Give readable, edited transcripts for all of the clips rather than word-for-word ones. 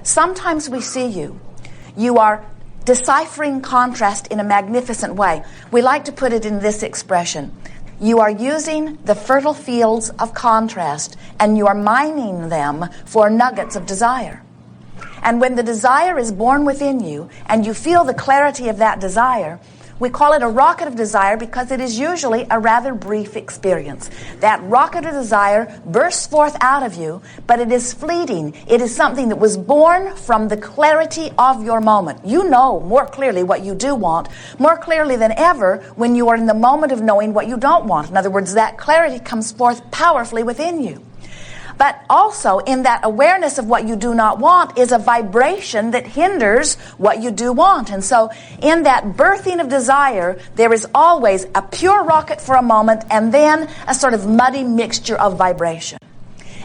Sometimes we see you. You are deciphering contrast in a magnificent way. We like to put it in this expression. You are using the fertile fields of contrast and you are mining them for nuggets of desire. And when the desire is born within you and you feel the clarity of that desire, we call it a rocket of desire because it is usually a rather brief experience. That rocket of desire bursts forth out of you, but it is fleeting. It is something that was born from the clarity of your moment. You know more clearly what you do want, more clearly than ever when you are in the moment of knowing what you don't want. In other words, that clarity comes forth powerfully within you. But also in that awareness of what you do not want is a vibration that hinders what you do want. And so in that birthing of desire, there is always a pure rocket for a moment and then a sort of muddy mixture of vibration.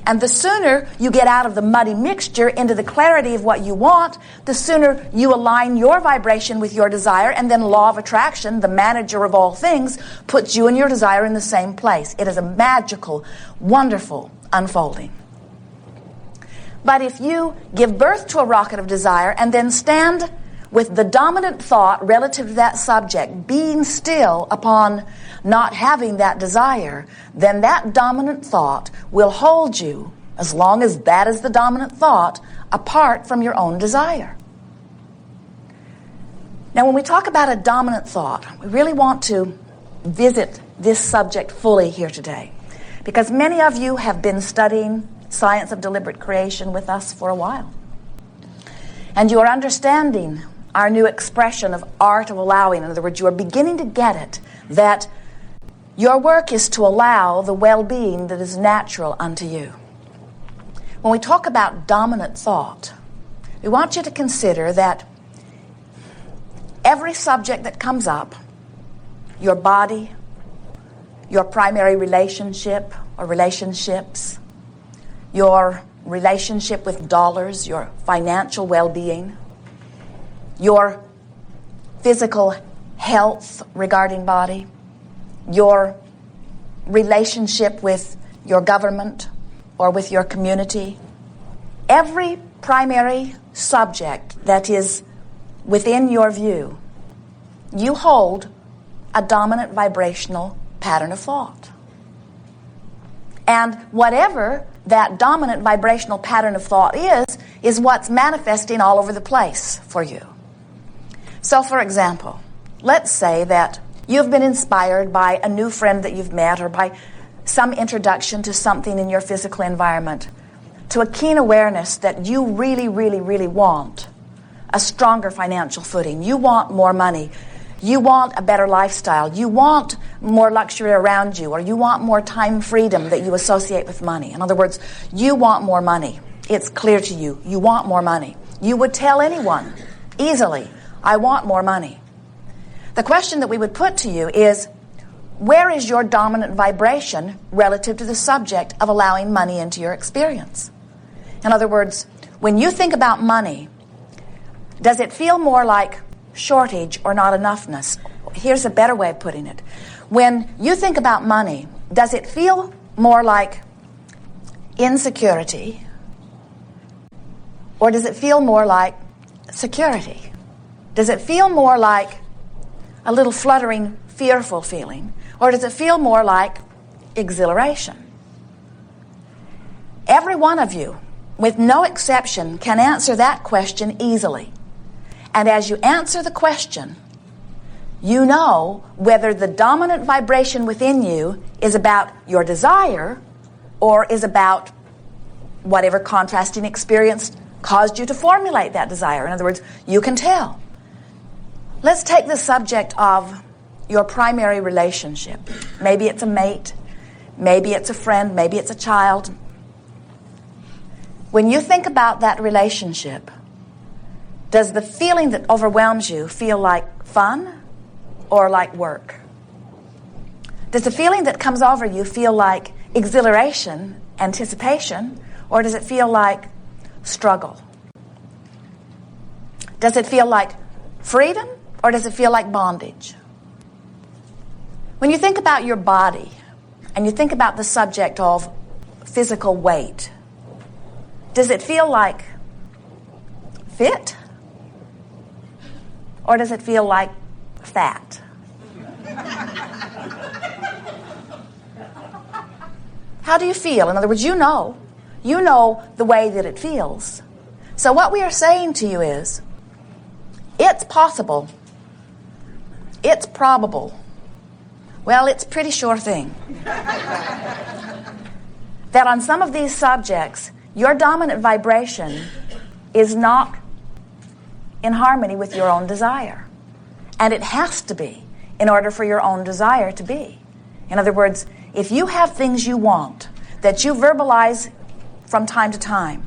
And the sooner you get out of the muddy mixture into the clarity of what you want, the sooner you align your vibration with your desire, and then law of attraction, the manager of all things, puts you and your desire in the same place. It is a magical, wonderful unfolding. But if you give birth to a rocket of desire and then stand with the dominant thought relative to that subject, being still upon not having that desire, then that dominant thought will hold you, as long as that is the dominant thought, apart from your own desire. Now, when we talk about a dominant thought, we really want to visit this subject fully here today, because many of you have been studying science of deliberate creation with us for a while. And you are understanding our new expression of art of allowing. In other words, you are beginning to get it, that your work is to allow the well-being that is natural unto you. When we talk about dominant thought, we want you to consider that every subject that comes up, your body, your primary relationship or relationships, your relationship with dollars, your financial well-being, your physical health regarding body, your relationship with your government or with your community, every primary subject that is within your view, you hold a dominant vibrational pattern of thought. And whatever that dominant vibrational pattern of thought is what's manifesting all over the place for you. So, for example, let's say that you've been inspired by a new friend that you've met or by some introduction to something in your physical environment, to a keen awareness that you really, really, really want a stronger financial footing. You want more money. You want a better lifestyle. You want more luxury around you, or you want more time freedom that you associate with money. In other words, you want more money. It's clear to you. You want more money. You would tell anyone easily, I want more money. The question that we would put to you is, where is your dominant vibration relative to the subject of allowing money into your experience? In other words, when you think about money, does it feel more like shortage or not enoughness? Here's a better way of putting it. When you think about money, does it feel more like insecurity, or does it feel more like security? Does it feel more like a little fluttering, fearful feeling, or does it feel more like exhilaration? Every one of you, with no exception, can answer that question easily. And as you answer the question, you know whether the dominant vibration within you is about your desire or is about whatever contrasting experience caused you to formulate that desire. In other words, you can tell. Let's take the subject of your primary relationship. Maybe it's a mate, maybe it's a friend, maybe it's a child. When you think about that relationship, does the feeling that overwhelms you feel like fun or like work? Does the feeling that comes over you feel like exhilaration, anticipation, or does it feel like struggle? Does it feel like freedom or does it feel like bondage? When you think about your body and you think about the subject of physical weight, does it feel like fit? Or does it feel like fat? How do you feel? In other words, you know the way that it feels. So what we are saying to you is, it's possible, it's probable, well, it's a pretty sure thing, that on some of these subjects, your dominant vibration is not in harmony with your own desire. And it has to be in order for your own desire to be. In other words, if you have things you want that you verbalize from time to time,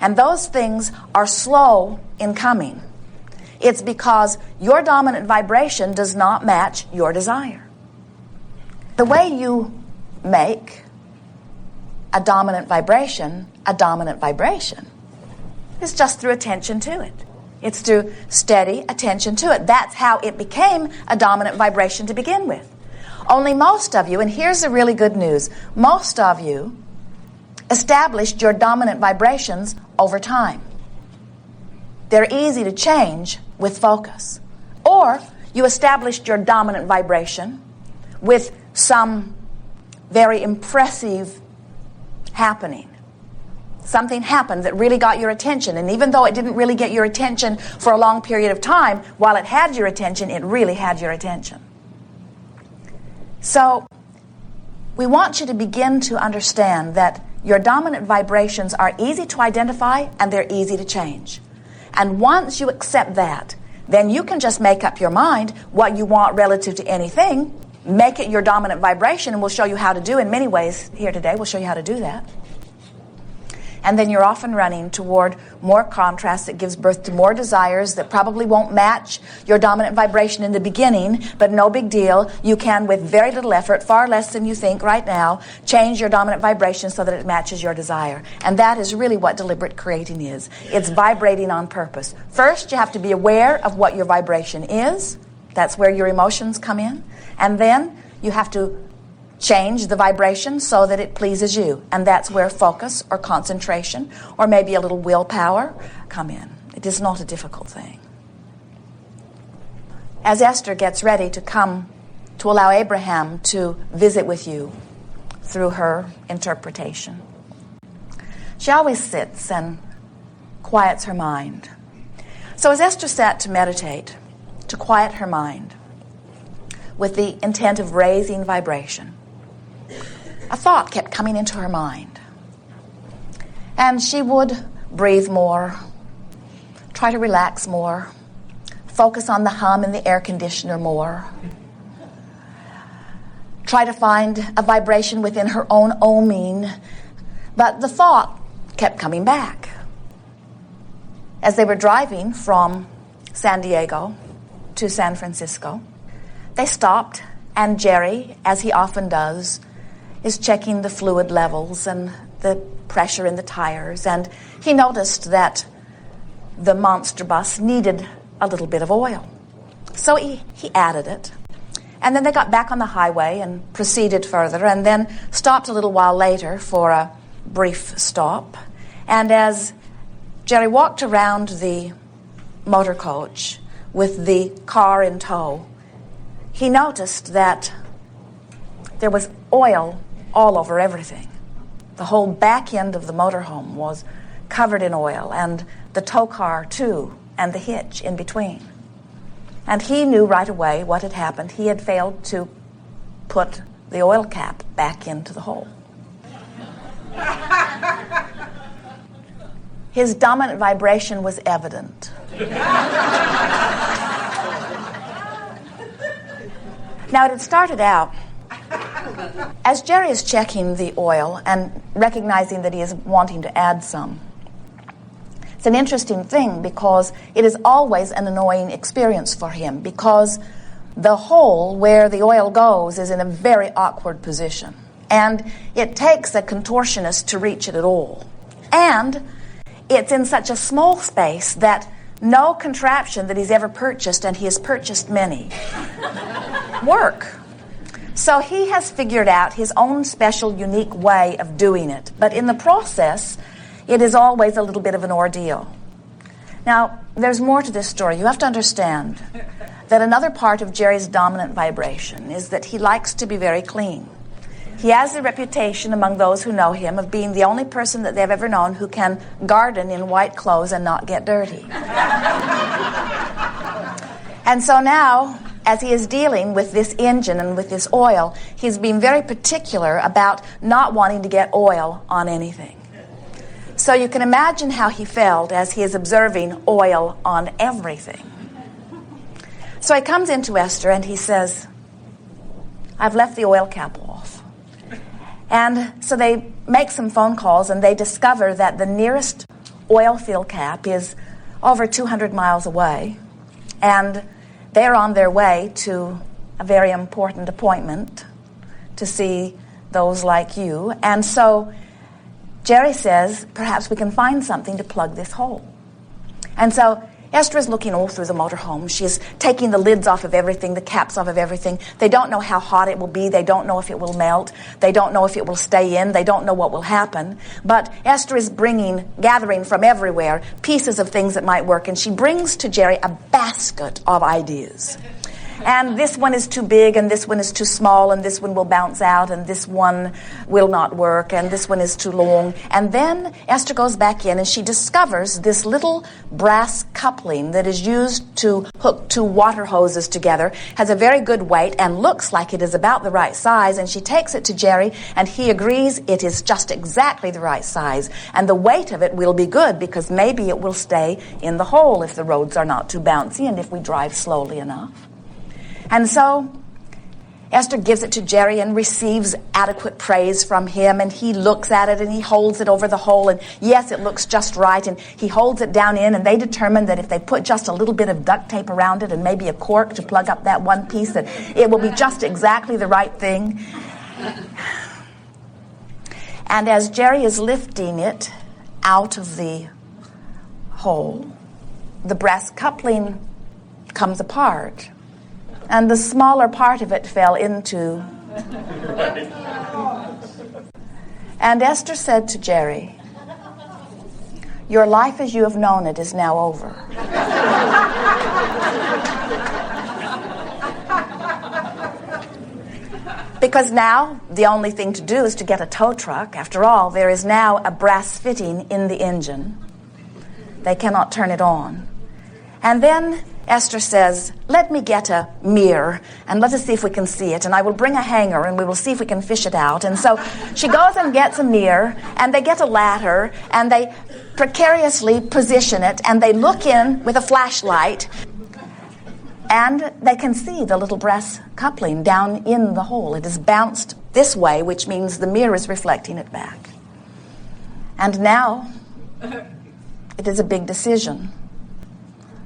and those things are slow in coming, it's because your dominant vibration does not match your desire. The way you make a dominant vibration is just through attention to it. It's through steady attention to it. That's how it became a dominant vibration to begin with. Only most of you, and here's the really good news, most of you established your dominant vibrations over time. They're easy to change with focus. Or you established your dominant vibration with some very impressive happening. Something happened that really got your attention, and even though it didn't really get your attention for a long period of time, while it had your attention, it really had your attention. So we want you to begin to understand that your dominant vibrations are easy to identify and they're easy to change. And once you accept that, then you can just make up your mind what you want relative to anything, make it your dominant vibration, and we'll show you how to do in many ways here today. We'll show you how to do that. And then you're off and running toward more contrast that gives birth to more desires that probably won't match your dominant vibration in the beginning, but no big deal. You can, with very little effort, far less than you think right now, change your dominant vibration so that it matches your desire. And that is really what deliberate creating is. It's vibrating on purpose. First, you have to be aware of what your vibration is. That's where your emotions come in. And then you have to change the vibration so that it pleases you. And that's where focus or concentration or maybe a little willpower come in. It is not a difficult thing. As Esther gets ready to come to allow Abraham to visit with you through her interpretation, she always sits and quiets her mind. So as Esther sat to meditate, to quiet her mind with the intent of raising vibration, a thought kept coming into her mind. And she would breathe more, try to relax more, focus on the hum in the air conditioner more, try to find a vibration within her own oming. But the thought kept coming back. As they were driving from San Diego to San Francisco, they stopped, and Jerry, as he often does, is checking the fluid levels and the pressure in the tires, and he noticed that the monster bus needed a little bit of oil. So he added it. And then they got back on the highway and proceeded further, and then stopped a little while later for a brief stop. And as Jerry walked around the motor coach with the car in tow, he noticed that there was oil all over everything. The whole back end of the motorhome was covered in oil, and the tow car too, and the hitch in between. And he knew right away what had happened. He had failed to put the oil cap back into the hole. His dominant vibration was evident. Now, it had started out as Jerry is checking the oil and recognizing that he is wanting to add some. It's an interesting thing because it is always an annoying experience for him, because the hole where the oil goes is in a very awkward position, and it takes a contortionist to reach it at all. And it's in such a small space that no contraption that he's ever purchased, and he has purchased many, work. So he has figured out his own special, unique way of doing it. But in the process, it is always a little bit of an ordeal. Now, there's more to this story. You have to understand that another part of Jerry's dominant vibration is that he likes to be very clean. He has a reputation among those who know him of being the only person that they've ever known who can garden in white clothes and not get dirty. And so now, as he is dealing with this engine and with this oil, he's being very particular about not wanting to get oil on anything. So you can imagine how he felt as he is observing oil on everything. So he comes into Esther and he says, I've left the oil cap off. And so they make some phone calls and they discover that the nearest oil field cap is over 200 miles away. And they're on their way to a very important appointment to see those like you. And so Jerry says, perhaps we can find something to plug this hole. And so Esther is looking all through the motorhome. She's taking the lids off of everything, the caps off of everything. They don't know how hot it will be. They don't know if it will melt. They don't know if it will stay in. They don't know what will happen. But Esther is gathering from everywhere pieces of things that might work. And she brings to Jerry a basket of ideas. And this one is too big, and this one is too small, and this one will bounce out, and this one will not work, and this one is too long. And then Esther goes back in, and she discovers this little brass coupling that is used to hook two water hoses together, has a very good weight, and looks like it is about the right size. And she takes it to Jerry, and he agrees it is just exactly the right size. And the weight of it will be good, because maybe it will stay in the hole if the roads are not too bouncy and if we drive slowly enough. And so Esther gives it to Jerry and receives adequate praise from him, and he looks at it and he holds it over the hole, and yes, it looks just right, and he holds it down in, and they determine that if they put just a little bit of duct tape around it and maybe a cork to plug up that one piece, that it will be just exactly the right thing. And as Jerry is lifting it out of the hole, the brass coupling comes apart. And the smaller part of it fell into. And Esther said to Jerry, your life as you have known it is now over. Because now the only thing to do is to get a tow truck. After all, there is now a brass fitting in the engine. They cannot turn it on. And then Esther says, let me get a mirror and let us see if we can see it. And I will bring a hanger and we will see if we can fish it out. And so she goes and gets a mirror, and they get a ladder and they precariously position it, and they look in with a flashlight, and they can see the little brass coupling down in the hole. It is bounced this way, which means the mirror is reflecting it back. And now it is a big decision.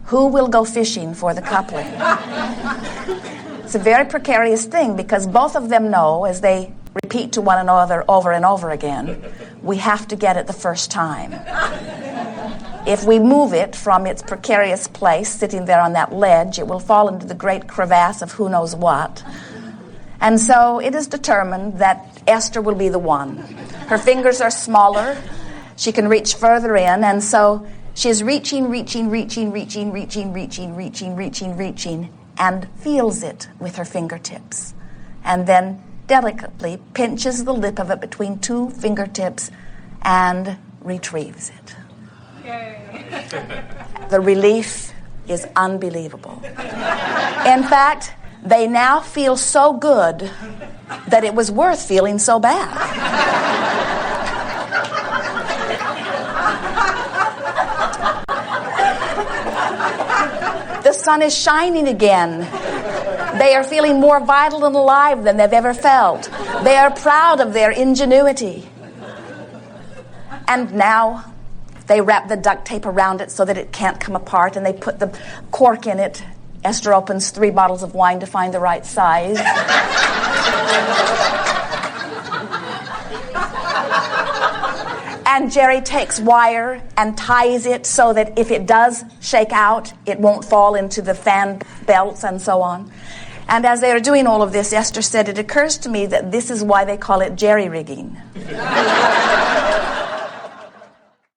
Who will go fishing for the coupling? It's a very precarious thing, because both of them know, as they repeat to one another over and over again, we have to get it the first time. If we move it from its precarious place, sitting there on that ledge, it will fall into the great crevasse of who knows what. And so it is determined that Esther will be the one. Her fingers are smaller. She can reach further in, and so she is reaching, and feels it with her fingertips. And then delicately pinches the lip of it between two fingertips and retrieves it. Yay. The relief is unbelievable. In fact, they now feel so good that it was worth feeling so bad. The sun is shining again. They are feeling more vital and alive than they've ever felt. They are proud of their ingenuity. And now they wrap the duct tape around it so that it can't come apart, and they put the cork in it. Esther opens 3 bottles of wine to find the right size. And Jerry takes wire and ties it so that if it does shake out, it won't fall into the fan belts and so on. And as they are doing all of this, Esther said, it occurs to me that this is why they call it jerry rigging.